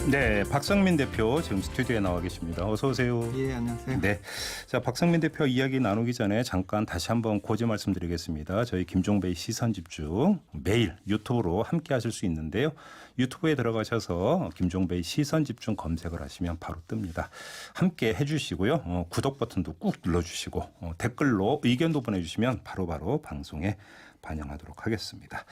네, 박성민 대표 지금 스튜디오에 나와 계십니다. 어서 오세요. 예, 안녕하세요. 네, 자 박성민 대표 이야기 나누기 전에 잠깐 다시 한번 고지 말씀드리겠습니다. 저희 김종배의 시선집중 매일 유튜브로 함께 하실 수 있는데요. 유튜브에 들어가셔서 김종배의 시선집중 검색을 하시면 바로 뜹니다. 함께 해주시고요. 구독 버튼도 꾹 눌러주시고 댓글로 의견도 보내주시면 바로바로 방송에 반영하도록 하겠습니다.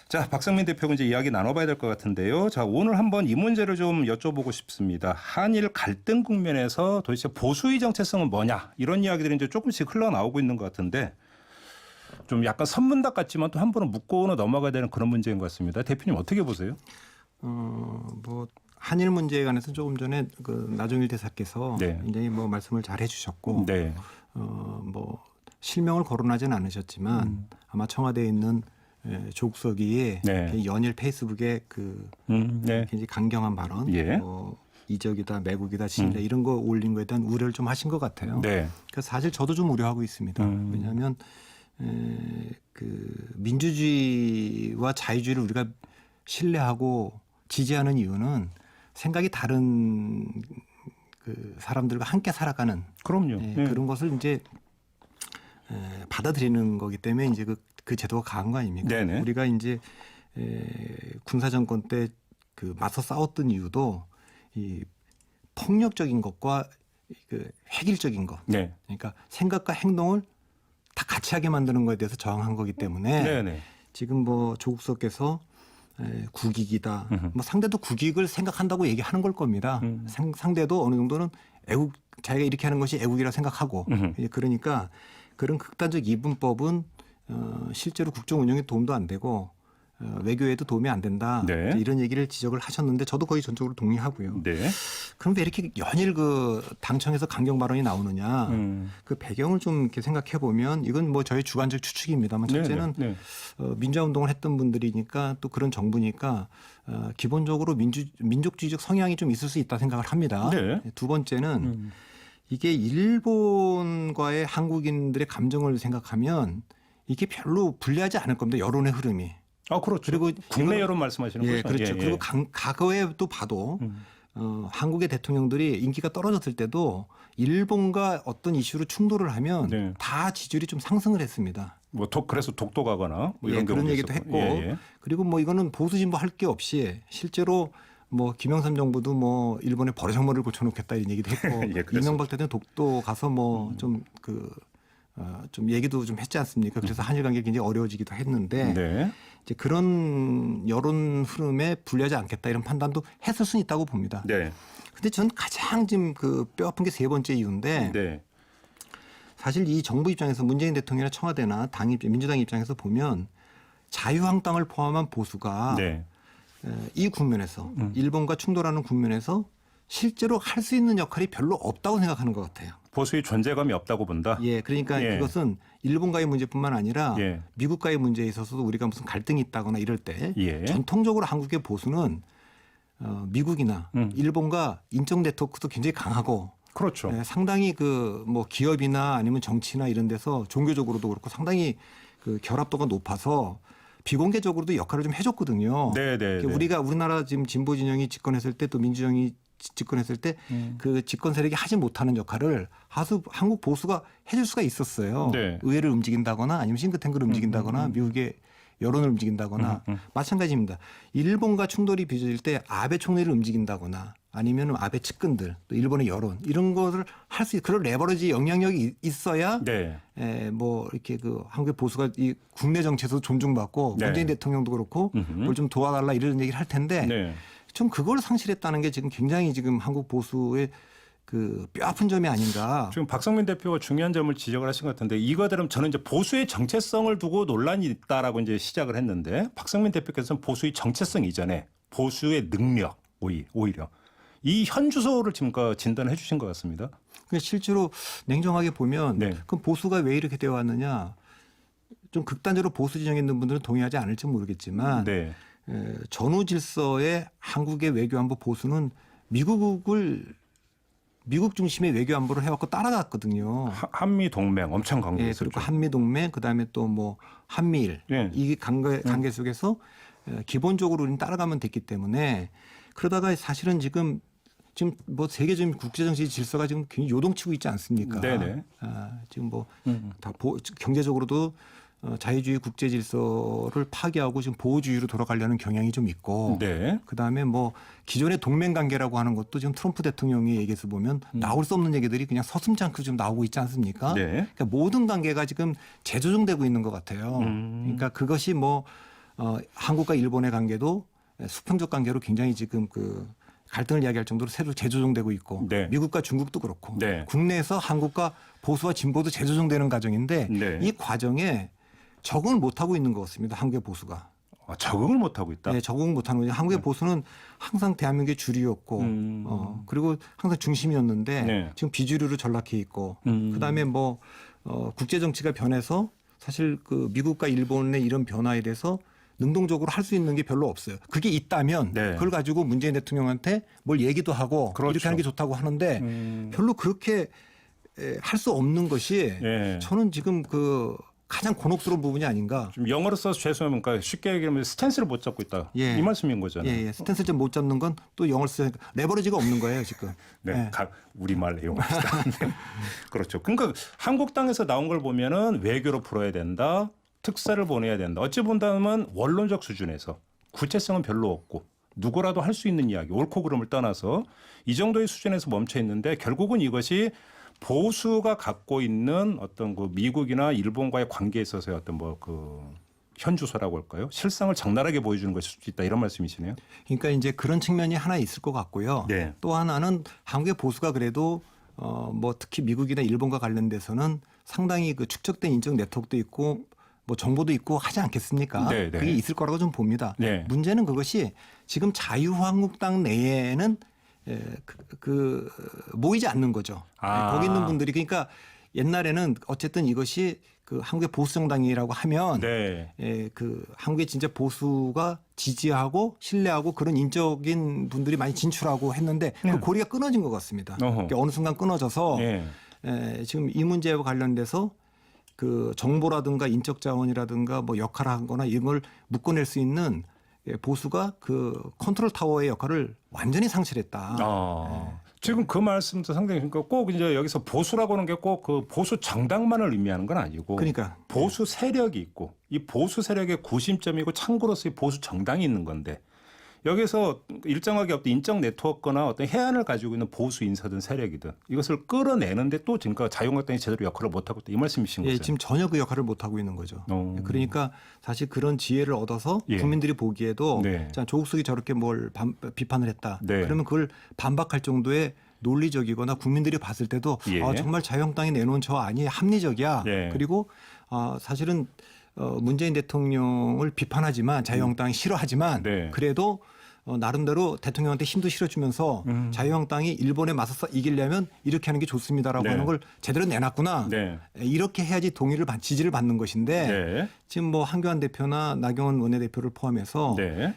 자, 박성민 대표 이제 이야기 나눠봐야 될 것 같은데요. 자, 오늘 한번 이 문제를 좀 여쭤보고 싶습니다. 한일 갈등 국면에서 도대체 보수의 정체성은 뭐냐 이런 이야기들이 이제 조금씩 흘러나오고 있는 것 같은데 좀 약간 선문답 같지만 또 한 번은 묻고는 넘어가야 되는 그런 문제인 것 같습니다. 대표님 어떻게 보세요? 뭐 한일 문제에 관해서 조금 전에 그 나종일 대사께서 네. 굉장히 뭐 말씀을 잘 해주셨고, 네. 뭐 실명을 거론하지는 않으셨지만 아마 청와대에 있는 조국석이의 네. 연일 페이스북에 그 네. 굉장히 강경한 발언, 예. 뭐 이적이다, 매국이다, 진다 이런 거 올린 거에 대한 우려를 좀 하신 것 같아요. 네. 그래서 사실 저도 좀 우려하고 있습니다. 왜냐하면 그 민주주의와 자유주의를 우리가 신뢰하고 지지하는 이유는 생각이 다른 그 사람들과 함께 살아가는 그럼요. 네. 그런 것을 이제 받아들이는 거기 때문에 이제 그 제도가 강한 거 아닙니까? 네네. 우리가 이제 군사 정권 때 그 맞서 싸웠던 이유도 이 폭력적인 것과 그 획일적인 것, 네. 그러니까 생각과 행동을 다 같이 하게 만드는 것에 대해서 저항한 거기 때문에 네네. 지금 뭐 조국석께서 국익이다. 뭐 상대도 국익을 생각한다고 얘기하는 걸 겁니다. 상대도 어느 정도는 애국 자기가 이렇게 하는 것이 애국이라 생각하고 그러니까 그런 극단적 이분법은 실제로 국정 운영에 도움도 안 되고 외교에도 도움이 안 된다. 네. 이런 얘기를 지적을 하셨는데 저도 거의 전적으로 동의하고요. 네. 그럼 왜 이렇게 연일 그 당청에서 강경 발언이 나오느냐. 그 배경을 좀 이렇게 생각해 보면 이건 뭐 저의 주관적 추측입니다만 첫째는 네. 민주화 운동을 했던 분들이니까 또 그런 정부니까 기본적으로 민족주의적 성향이 좀 있을 수 있다 생각을 합니다. 네. 두 번째는 이게 일본과의 한국인들의 감정을 생각하면 이게 별로 불리하지 않을 겁니다. 여론의 흐름이. 아, 그렇죠. 그리고 국내 여론 말씀하시는 예, 거죠? 그렇죠. 예, 예. 그리고 과거에도 봐도 한국의 대통령들이 인기가 떨어졌을 때도 일본과 어떤 이슈로 충돌을 하면 네. 다 지지율이 좀 상승을 했습니다. 뭐 그래서 독도가거나 뭐 이런 예, 그런 경우도 얘기도 있었고. 했고 예, 그리고 뭐 이거는 보수 진보 할 게 없이 실제로 뭐 김영삼 정부도 뭐 일본에 버르장머리를 고쳐놓겠다 이런 얘기도 했고 예, 그랬었죠. 이명박 대통령 독도 가서 뭐 좀 얘기도 좀 했지 않습니까? 그래서 한일 관계가 굉장히 어려워지기도 했는데 네. 이제 그런 여론 흐름에 불리하지 않겠다 이런 판단도 했을 수는 있다고 봅니다. 네. 근데 전 가장 지금 그 뼈아픈 게 세 번째 이유인데 네. 사실 이 정부 입장에서 문재인 대통령이나 청와대나 민주당 입장에서 보면 자유한국당을 포함한 보수가 네. 이 국면에서 일본과 충돌하는 국면에서 실제로 할 수 있는 역할이 별로 없다고 생각하는 것 같아요. 보수의 존재감이 없다고 본다. 예, 그러니까 예. 그것은 일본과의 문제뿐만 아니라 예. 미국과의 문제에 있어서도 우리가 무슨 갈등이 있다거나 이럴 때 예. 전통적으로 한국의 보수는 미국이나 일본과 인적 네트워크도 굉장히 강하고 그렇죠. 상당히 그 뭐 기업이나 아니면 정치나 이런 데서 종교적으로도 그렇고 상당히 그 결합도가 높아서 비공개적으로도 역할을 좀 해줬거든요. 네, 네, 네. 우리가 우리나라 지금 진보 진영이 집권했을 때 또 민주정이 집권했을 때 그 집권 세력이 하지 못하는 역할을 한국 보수가 해줄 수가 있었어요. 네. 의회를 움직인다거나 아니면 싱크탱크를 움직인다거나 미국의 여론을 움직인다거나 마찬가지입니다. 일본과 충돌이 빚어질 때 아베 총리를 움직인다거나 아니면 아베 측근들 또 일본의 여론 이런 것을 할 수 그런 레버리지 영향력이 있어야 네. 뭐 이렇게 그 한국의 보수가 이 국내 정치에서 존중받고 네. 문재인 대통령도 그렇고 뭘 좀 도와달라 이런 얘기를 할 텐데 네. 좀 그걸 상실했다는 게 지금 굉장히 지금 한국 보수의 그 뼈아픈 점이 아닌가. 지금 박성민 대표가 중요한 점을 지적을 하신 것 같은데 이거들은 저는 이제 보수의 정체성을 두고 논란이 있다라고 이제 시작을 했는데 박성민 대표께서는 보수의 정체성 이전에 보수의 능력 오히려 이 현주소를 지금 진단해 주신 것 같습니다. 실제로 냉정하게 보면 네. 그럼 보수가 왜 이렇게 되어 왔느냐. 좀 극단적으로 보수 진영에 있는 분들은 동의하지 않을지 모르겠지만 네. 전후 질서의 한국의 외교안보 보수는 미국 중심의 외교안보를 해왔고 따라갔거든요. 한미 동맹 엄청 예, 강조했었죠. 그리고 한미 동맹 그다음에 또 뭐 한미일 예. 이 관계 속에서 기본적으로 우리는 따라가면 됐기 때문에 그러다가 사실은 지금 뭐 세계적인 국제정치 질서가 지금 굉장히 요동치고 있지 않습니까? 네네. 지금 뭐 다 경제적으로도 자유주의 국제 질서를 파괴하고 지금 보호주의로 돌아가려는 경향이 좀 있고, 네. 그다음에 뭐 기존의 동맹 관계라고 하는 것도 지금 트럼프 대통령의 얘기에서 보면 나올 수 없는 얘기들이 그냥 서슴지 않고 좀 나오고 있지 않습니까? 네. 그러니까 모든 관계가 지금 재조정되고 있는 것 같아요. 그러니까 그것이 뭐 한국과 일본의 관계도 수평적 관계로 굉장히 지금 그 갈등을 이야기할 정도로 새로 재조정되고 있고, 네. 미국과 중국도 그렇고, 네. 국내에서 한국과 보수와 진보도 재조정되는 과정인데 네. 이 과정에 적응을 못하고 있는 것 같습니다. 한국의 보수가. 적응을 못하고 있다. 네, 적응을 못하는 거죠. 한국의 보수는 항상 대한민국의 주류였고, 그리고 항상 중심이었는데 네. 지금 비주류로 전락해 있고, 그다음에 뭐 국제 정치가 변해서 사실 그 미국과 일본의 이런 변화에 대해서 능동적으로 할 수 있는 게 별로 없어요. 그게 있다면 네. 그걸 가지고 문재인 대통령한테 뭘 얘기도 하고 그렇죠. 이렇게 하는 게 좋다고 하는데 별로 그렇게 할 수 없는 것이 예. 저는 지금 그 가장 곤혹스러운 부분이 아닌가. 좀 영어로 써서 죄송하면 그러니까 쉽게 얘기하면 스탠스를 못 잡고 있다. 예. 이 말씀인 거잖아요. 예, 예. 스탠스 좀 못 잡는 건 또 영어를 쓰니까 레버리지가 없는 거예요 지금. 네, 예. 우리말 내용합시다. 네. 그렇죠. 그러니까 한국 땅에서 나온 걸 보면은 외교로 풀어야 된다, 특사를 보내야 된다. 어찌 본다면 원론적 수준에서 구체성은 별로 없고 누구라도 할 수 있는 이야기, 옳고 그름을 떠나서 이 정도의 수준에서 멈춰 있는데 결국은 이것이 보수가 갖고 있는 어떤 그 미국이나 일본과의 관계에 있어서의 어떤 뭐 그 현주소라고 할까요? 실상을 적나라하게 보여주는 것일 수도 있다 이런 말씀이시네요. 그러니까 이제 그런 측면이 하나 있을 것 같고요. 네. 또 하나는 한국의 보수가 그래도 뭐 특히 미국이나 일본과 관련돼서는 상당히 그 축적된 인적 네트워크도 있고 뭐 정보도 있고 하지 않겠습니까? 네, 네. 그게 있을 거라고 좀 봅니다. 네. 문제는 그것이 지금 자유한국당 내에는 모이지 않는 거죠. 거기 있는 분들이 그러니까 옛날에는 어쨌든 이것이 그 한국의 보수 정당이라고 하면 네. 그 한국의 진짜 보수가 지지하고 신뢰하고 그런 인적인 분들이 많이 진출하고 했는데 그 고리가 끊어진 것 같습니다. 그러니까 어느 순간 끊어져서 네. 지금 이 문제와 관련돼서 그 정보라든가 인적 자원이라든가 뭐 역할을 하거나 이런 걸 묶어낼 수 있는 보수가 그 컨트롤 타워의 역할을 완전히 상실했다. 지금 그 말씀도 상당히 그러니까 꼭 이제 여기서 보수라고 하는 게 꼭 그 보수 정당만을 의미하는 건 아니고 그러니까 보수 세력이 있고 이 보수 세력의 구심점이고 참고로서의 보수 정당이 있는 건데 여기서 일정하게 어떤 인적 네트워크나 어떤 해안을 가지고 있는 보수 인사든 세력이든 이것을 끌어내는데 또 지금까지 자유한국당이 제대로 역할을 못하고 있다 이 말씀이신 거죠. 지금 전혀 그 역할을 못하고 있는 거죠. 그러니까 사실 그런 지혜를 얻어서 예. 국민들이 보기에도 네. 자, 조국석이 저렇게 뭘 비판을 했다. 네. 그러면 그걸 반박할 정도의 논리적이거나 국민들이 봤을 때도 예. 정말 자유한국당이 내놓은 저 아니 합리적이야. 예. 그리고 사실은 문재인 대통령을 비판하지만 자유한국당이 싫어하지만 네. 그래도 나름대로 대통령한테 힘도 실어주면서 자유한국당이 일본에 맞서서 이기려면 이렇게 하는 게 좋습니다라고 네. 하는 걸 제대로 내놨구나. 네. 이렇게 해야지 지지를 받는 것인데 네. 지금 뭐 한교안 대표나 나경원 원내대표를 포함해서 네.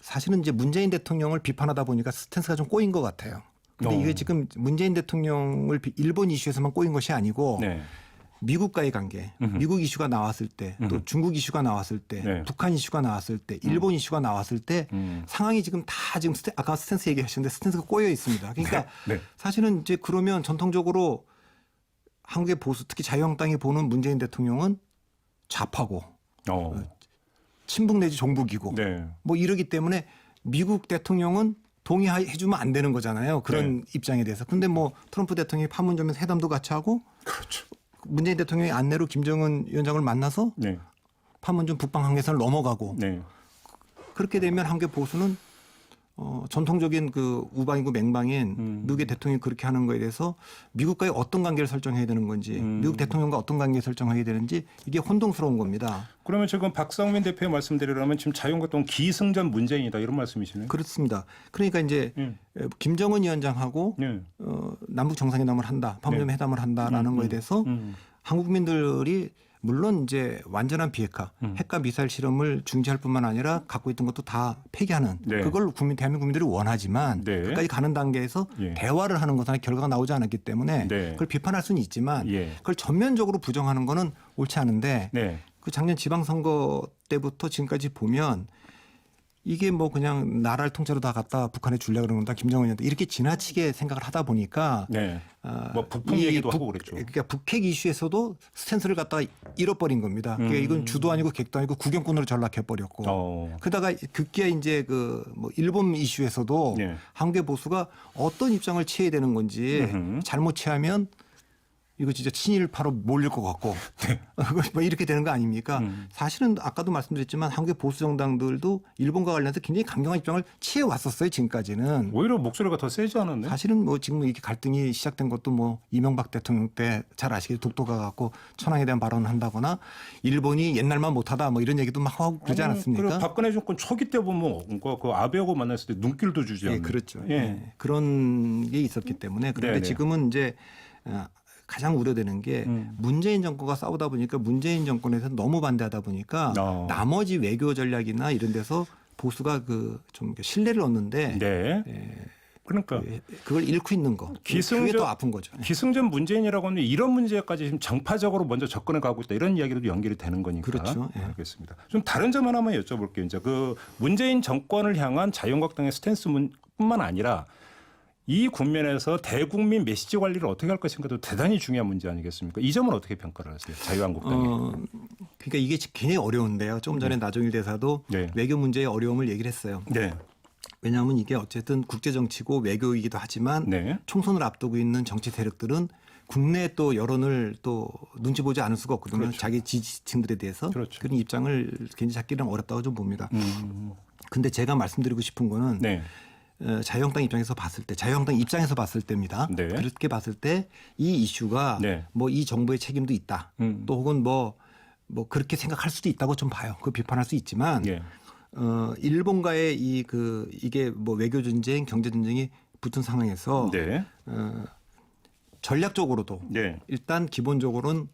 사실은 이제 문재인 대통령을 비판하다 보니까 스탠스가 좀 꼬인 것 같아요. 근데 이게 지금 문재인 대통령을 일본 이슈에서만 꼬인 것이 아니고 네. 미국과의 관계, 미국 이슈가 나왔을 때, 또 중국 이슈가 나왔을 때, 네. 북한 이슈가 나왔을 때, 일본 이슈가 나왔을 때 상황이 지금 다 지금 아까 스탠스 얘기하셨는데 스탠스가 꼬여 있습니다. 그러니까 네. 네. 사실은 이제 그러면 전통적으로 한국의 보수, 특히 자유한국당이 보는 문재인 대통령은 좌파고 친북 내지 종북이고 네. 뭐 이러기 때문에 미국 대통령은 동의해주면 안 되는 거잖아요. 그런 입장에 대해서. 근데 뭐 트럼프 대통령이 판문점에서 회담도 같이 하고 그렇죠. 문재인 대통령이 안내로 김정은 위원장을 만나서 네. 판문점 북방 한계선을 넘어가고 네. 그렇게 되면 한국의 보수는 전통적인 그 우방이고 맹방인 미국의 대통령이 그렇게 하는 거에 대해서 미국과의 어떤 관계를 설정해야 되는 건지 미국 대통령과 어떤 관계를 설정해야 되는지 이게 혼동스러운 겁니다. 그러면 지금 박성민 대표의 말씀대로라면 지금 자유한국당 기승전 문재인이다 이런 말씀이시네요. 그렇습니다. 그러니까 이제 김정은 위원장하고 네. 남북 정상회담을 한다, 판문점 회담을 한다라는 거에 대해서 한국 국민들이 물론 이제 완전한 비핵화, 핵과 미사일 실험을 중지할 뿐만 아니라 갖고 있던 것도 다 폐기하는 네. 그걸 대한민국 국민들이 원하지만 네. 끝까지 가는 단계에서 예. 대화를 하는 것은 결과가 나오지 않았기 때문에 네. 그걸 비판할 수는 있지만 예. 그걸 전면적으로 부정하는 거는 옳지 않은데 네. 그 작년 지방선거 때부터 지금까지 보면 이게 뭐 그냥 나라를 통째로 다 갖다 북한에 주려고 그러는 건다 김정은한테 이렇게 지나치게 생각을 하다 보니까 네. 뭐 북풍 얘기도 하고 그랬죠. 그러니까 북핵 이슈에서도 스탠스를 갖다가 잃어버린 겁니다. 그러니까 이건 주도 아니고 객도 아니고 구경꾼으로 전락해 버렸고. 그러다가 급기야 이제 그 뭐 일본 이슈에서도 네. 한국의 보수가 어떤 입장을 취해야 되는 건지 잘못 취하면 이거 진짜 친일파로 몰릴 것 같고 뭐 이렇게 되는 거 아닙니까? 사실은 아까도 말씀드렸지만 한국의 보수 정당들도 일본과 관련해서 굉장히 강경한 입장을 취해 왔었어요. 지금까지는. 오히려 목소리가 더 세지 않았네. 사실은 뭐 지금 이렇게 갈등이 시작된 것도 뭐 이명박 대통령 때 잘 아시겠죠. 독도가 갖고 천황에 대한 발언을 한다거나 일본이 옛날만 못하다 뭐 이런 얘기도 막 하고 그러지 않았습니까? 그리고 박근혜 정권 초기 때 보면 그 아베하고 만났을 때 눈길도 주지 않는. 예, 그렇죠. 예. 예. 그런 게 있었기 때문에 그런데 네네. 지금은 이제 가장 우려되는 게 문재인 정권과 싸우다 보니까 문재인 정권에서 너무 반대하다 보니까 나머지 외교 전략이나 이런 데서 보수가 그 좀 신뢰를 얻는데 네. 예, 그러니까 그걸 잃고 있는 거. 그게 더 아픈 거죠. 기승전 문재인이라고 하면 이런 문제까지 지금 정파적으로 먼저 접근해 가고 있다 이런 이야기도 연결이 되는 거니까. 그렇죠. 예. 알겠습니다. 좀 다른 점 하나만 여쭤볼게요. 이제 그 문재인 정권을 향한 자유한국당의 스탠스뿐만 아니라 이 국면에서 대국민 메시지 관리를 어떻게 할 것인가도 대단히 중요한 문제 아니겠습니까? 이 점은 어떻게 평가를 하세요? 자유한국당이. 그러니까 이게 굉장히 어려운데요. 조금 전에 나종일 대사도 네. 외교 문제의 어려움을 얘기를 했어요. 네. 왜냐하면 이게 어쨌든 국제 정치고 외교이기도 하지만 네. 총선을 앞두고 있는 정치 세력들은 국내 또 여론을 또 눈치 보지 않을 수가 없거든요. 그렇죠. 자기 지지층들에 대해서 그렇죠. 그런 입장을 굉장히 잡기는 어렵다고 좀 봅니다. 근데 제가 말씀드리고 싶은 거는 네. 자유한국당 입장에서 봤을 때 자유한국당 입장에서 봤을 때입니다. 네. 그렇게 봤을 때 이 이슈가 네. 뭐 이 정부의 책임도 있다. 또 혹은 뭐 그렇게 생각할 수도 있다고 좀 봐요. 그 비판할 수 있지만 네. 일본과의 이게 뭐 외교 전쟁, 경제 전쟁이 붙은 상황에서 네. 전략적으로도 네. 일단 기본적으로는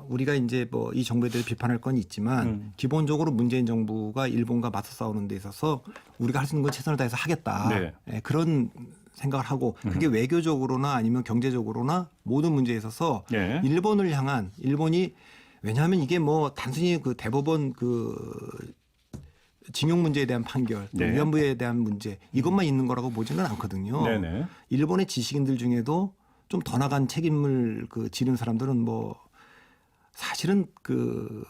우리가 이제 뭐 이 정부에 대해 비판할 건 있지만 기본적으로 문재인 정부가 일본과 맞서 싸우는 데 있어서 우리가 할 수 있는 건 최선을 다해서 하겠다. 네. 예, 그런 생각을 하고 그게 외교적으로나 아니면 경제적으로나 모든 문제에 있어서 네. 일본을 향한 일본이 왜냐하면 이게 뭐 단순히 그 대법원 그 징용 문제에 대한 판결, 또 네. 위안부에 대한 문제 이것만 있는 거라고 보지는 않거든요. 네네. 일본의 지식인들 중에도 좀 더 나간 책임을 지는 사람들은 뭐 사실은 그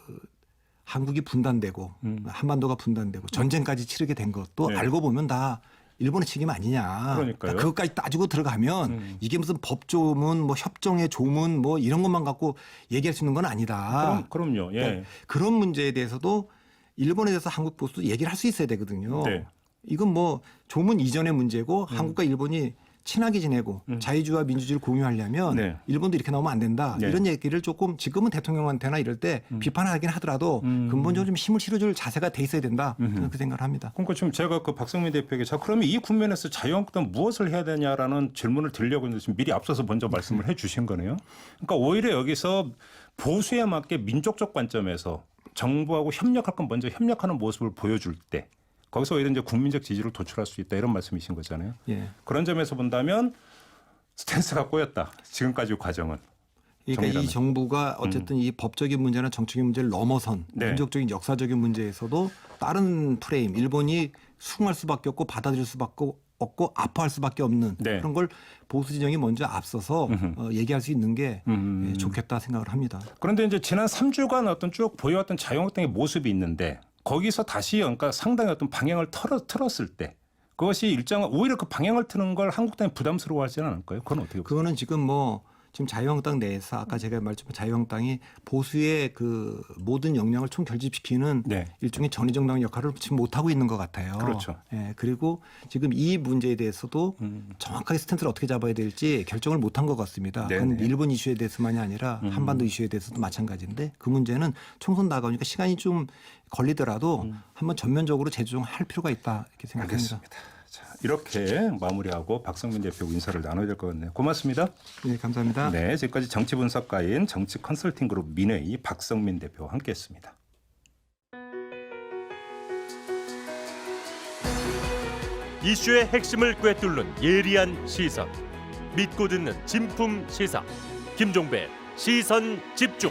한국이 분단되고 한반도가 분단되고 전쟁까지 치르게 된 것도 네. 알고 보면 다 일본의 책임 아니냐. 그러니까요. 그러니까 그것까지 따지고 들어가면 이게 무슨 법조문, 뭐 협정의 조문, 뭐 이런 것만 갖고 얘기할 수 있는 건 아니다. 그럼요. 예. 그러니까 그런 문제에 대해서도 일본에 대해서 한국 보수도 얘기를 할 수 있어야 되거든요. 네. 이건 뭐 조문 이전의 문제고 한국과 일본이 친하게 지내고 자유주의와 민주주의를 공유하려면 네. 일본도 이렇게 나오면 안 된다. 네. 이런 얘기를 조금 지금은 대통령한테나 이럴 때 비판하긴 하더라도 근본적으로 좀 힘을 실어줄 자세가 돼 있어야 된다. 저는 그 생각을 합니다. 그러니까 지금 제가 그 박성민 대표에게 자 그러면 이 국면에서 자유한국당 무엇을 해야 되냐라는 질문을 드리려고 했는데 지금 미리 앞서서 먼저 말씀을 해 주신 거네요. 그러니까 오히려 여기서 보수에 맞게 민족적 관점에서 정부하고 협력할 건 먼저 협력하는 모습을 보여줄 때 거기서 오히려 이제 국민적 지지를 도출할 수 있다 이런 말씀이신 거잖아요. 예. 그런 점에서 본다면 스탠스가 꼬였다. 지금까지 과정은. 그러니까 정리라면. 이 정부가 어쨌든 이 법적인 문제나 정치적인 문제를 넘어선 네. 민족적인 역사적인 문제에서도 다른 프레임, 일본이 수긍할 수밖에 없고 받아들일 수밖에 없고 아파할 수밖에 없는 네. 그런 걸 보수 진영이 먼저 앞서서 얘기할 수 있는 게 예, 좋겠다 생각을 합니다. 그런데 이제 지난 3주간 어떤 쭉 보여왔던 자유한국당의 모습이 있는데 거기서 다시 그러니까 상당히 어떤 방향을 틀었을 때 그것이 일정한 오히려 그 방향을 트는 걸 한국당이 부담스러워하지는 않을까요? 그건 어떻게 보세요? 그거는 지금 뭐 지금 자유한국당 내에서 아까 제가 말했지만 자유한국당이 보수의 그 모든 역량을 총 결집시키는 네. 일종의 전위정당 역할을 지금 못 하고 있는 것 같아요. 그렇죠. 예, 그리고 지금 이 문제에 대해서도 정확하게 스탠스를 어떻게 잡아야 될지 결정을 못 한 것 같습니다. 그건 네네. 일본 이슈에 대해서만이 아니라 한반도 이슈에 대해서도 마찬가지인데 그 문제는 총선 다가오니까 시간이 좀 걸리더라도 한번 전면적으로 재조정할 필요가 있다 이렇게 생각합니다. 알겠습니다. 자, 이렇게 마무리하고 박성민 대표 인사를 나눠야 될 것 같네요. 고맙습니다. 네, 감사합니다. 네, 지금까지 정치 분석가인 정치 컨설팅 그룹 민회의 박성민 대표와 함께했습니다. 이슈의 핵심을 꿰뚫는 예리한 시선, 믿고 듣는 진품 시사 김종배 시선 집중.